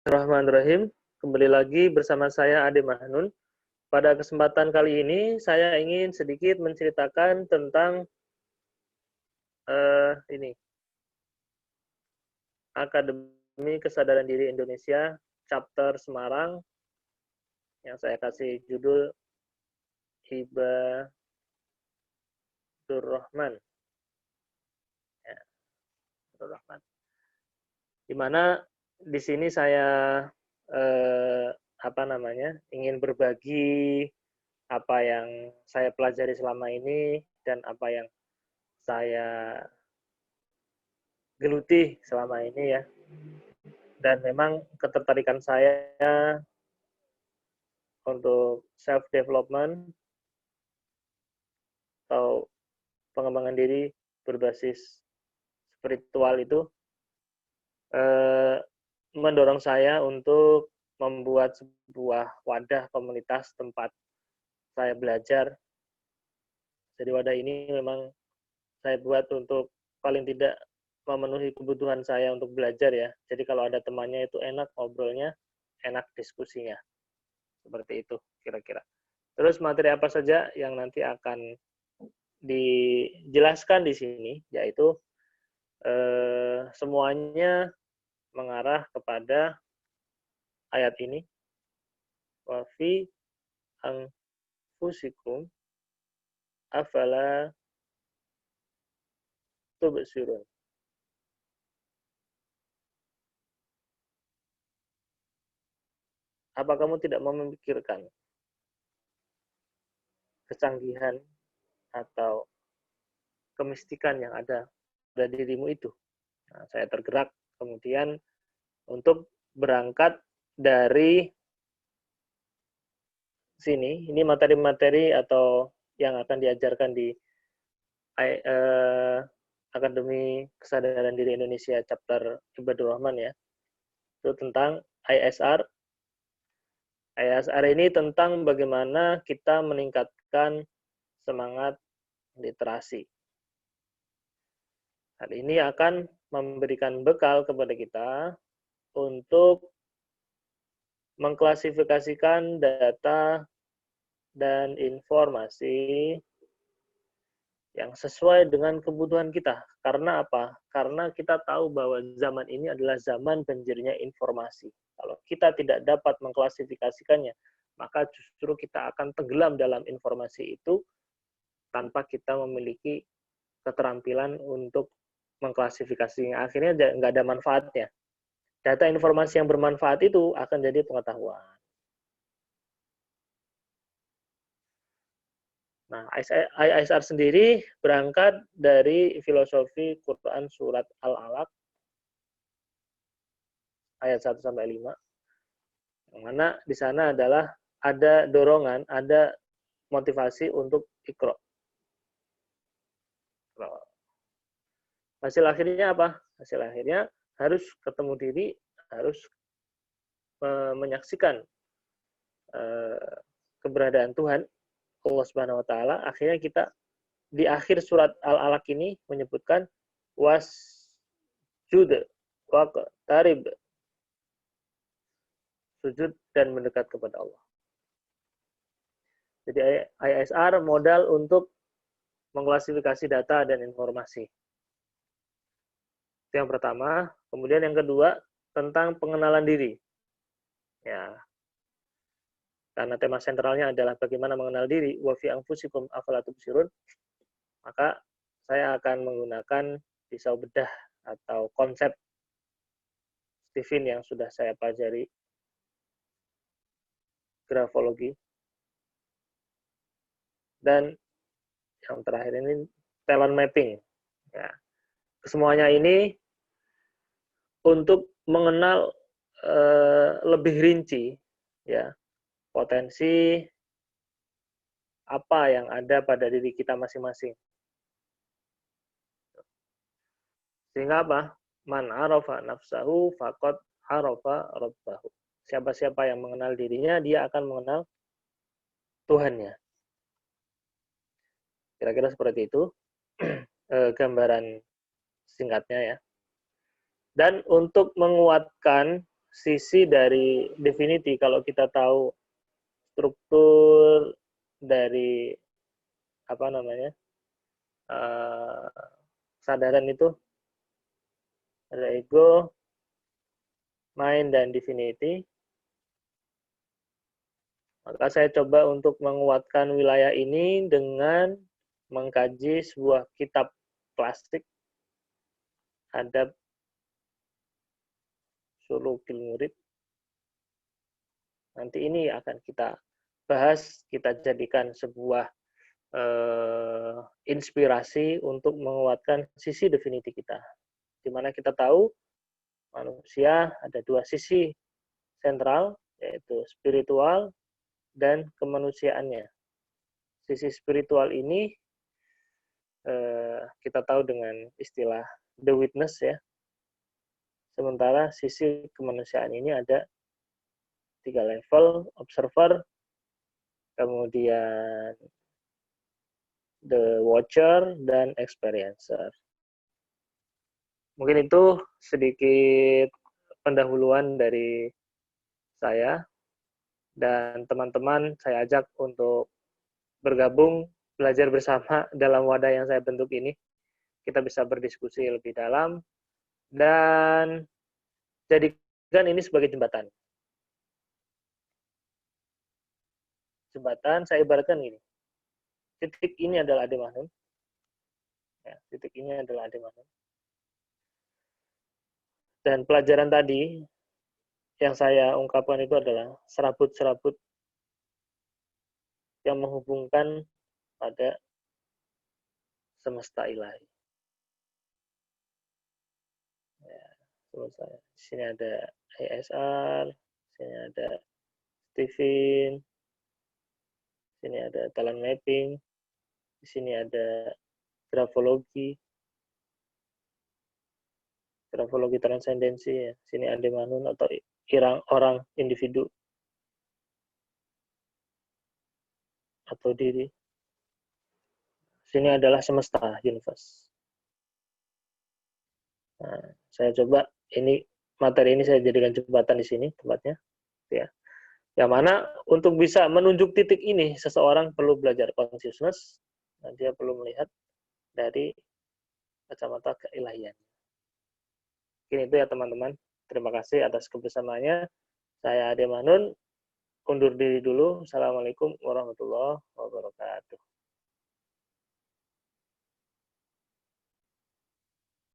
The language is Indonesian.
Bismillahirrahmanirrahim. Kembali lagi bersama saya Ade Mahnun. Pada kesempatan kali ini saya ingin sedikit menceritakan tentang ini Akademi Kesadaran Diri Indonesia Chapter Semarang yang saya kasih judul Hibadur Rahman. Ya, Rahman. Di mana di sini saya ingin berbagi apa yang saya pelajari selama ini dan apa yang saya geluti selama ini ya. Dan memang ketertarikan saya untuk self development atau pengembangan diri berbasis spiritual itu mendorong saya untuk membuat sebuah wadah komunitas tempat saya belajar. Jadi wadah ini memang saya buat untuk paling tidak memenuhi kebutuhan saya untuk belajar ya. Jadi kalau ada temannya itu enak ngobrolnya, enak diskusinya. Seperti itu kira-kira. Terus materi apa saja yang nanti akan dijelaskan di sini, yaitu semuanya mengarah kepada ayat ini. Wa fi anfusikum afala tubsirun. Apa kamu tidak memikirkan kecanggihan atau kemistikan yang ada pada dirimu itu? Nah, saya tergerak kemudian untuk berangkat dari sini. Ini materi-materi atau yang akan diajarkan di Akademi Kesadaran Diri Indonesia Chapter Hibadur Rahman ya. Itu tentang ISR. ISR ini tentang bagaimana kita meningkatkan semangat literasi. Hal ini akan memberikan bekal kepada kita untuk mengklasifikasikan data dan informasi yang sesuai dengan kebutuhan kita. Karena apa? Karena kita tahu bahwa zaman ini adalah zaman banjirnya informasi. Kalau kita tidak dapat mengklasifikasikannya, maka justru kita akan tenggelam dalam informasi itu tanpa kita memiliki keterampilan untuk mengklasifikasinya. Akhirnya nggak ada manfaatnya. Data informasi yang bermanfaat itu akan jadi pengetahuan. Nah, ISR sendiri berangkat dari filosofi Quran Surat Al-Alaq ayat 1 sampai 5. Yang mana di sana adalah ada dorongan, ada motivasi untuk ikra. Hasil akhirnya apa? Hasil akhirnya harus ketemu diri, harus menyaksikan keberadaan Tuhan, Allah Subhanahu wa taala. Akhirnya kita di akhir surat Al-Alaq ini menyebutkan wasjud waqtarib, sujud dan mendekat kepada Allah. Jadi ISR modal untuk mengklasifikasi data dan informasi. Itu yang pertama. Kemudian yang kedua tentang pengenalan diri. Ya. Karena tema sentralnya adalah bagaimana mengenal diri, wa fi anfusikum afala tubsirun, maka saya akan menggunakan pisau bedah atau konsep Stephen yang sudah saya pelajari, grafologi. Dan yang terakhir ini talent mapping. Ya. Semuanya ini untuk mengenal lebih rinci ya potensi apa yang ada pada diri kita masing-masing. Sehingga apa? Man arafa nafsahu faqad arafa rabbahu. Siapa-siapa yang mengenal dirinya, dia akan mengenal Tuhannya. Kira-kira seperti itu gambaran singkatnya ya. Dan untuk menguatkan sisi dari definiti. Kalau kita tahu struktur dari apa namanya kesadaran itu ada ego, mind, dan divinity. Maka saya coba untuk menguatkan wilayah ini dengan mengkaji sebuah kitab klasik adab sulukil murid. Nanti ini akan kita bahas, kita jadikan sebuah inspirasi untuk menguatkan sisi definiti kita. Di mana kita tahu manusia ada dua sisi sentral, yaitu spiritual dan kemanusiaannya. Sisi spiritual ini kita tahu dengan istilah the witness ya. Sementara sisi kemanusiaan ini ada 3 level, observer, kemudian the watcher, dan experiencer. Mungkin itu sedikit pendahuluan dari saya, dan teman-teman saya ajak untuk bergabung, belajar bersama dalam wadah yang saya bentuk ini. Kita bisa berdiskusi lebih dalam, dan jadikan ini sebagai jembatan. Jembatan, saya ibaratkan gini. Titik ini adalah Ade Mahnun. Ya, titik ini adalah Ade Mahnun. Dan pelajaran tadi yang saya ungkapkan itu adalah serabut-serabut yang menghubungkan pada semesta ilahi. Ya, semesta. Di sini ada ISR, di sini ada Steven, di sini ada talent mapping, di sini ada grafologi transendensi, ya. Di sini Ade Mahnun atau orang individu atau diri. Sini adalah semesta, universe. Nah, saya coba materi ini saya jadikan jembatan di sini tempatnya, ya. Yang mana untuk bisa menunjuk titik ini seseorang perlu belajar consciousness, dan dia perlu melihat dari kacamata keilahian. Mungkin itu ya teman-teman. Terima kasih atas kebersamaannya. Saya Ade Mahnun, undur diri dulu. Assalamualaikum warahmatullahi wabarakatuh.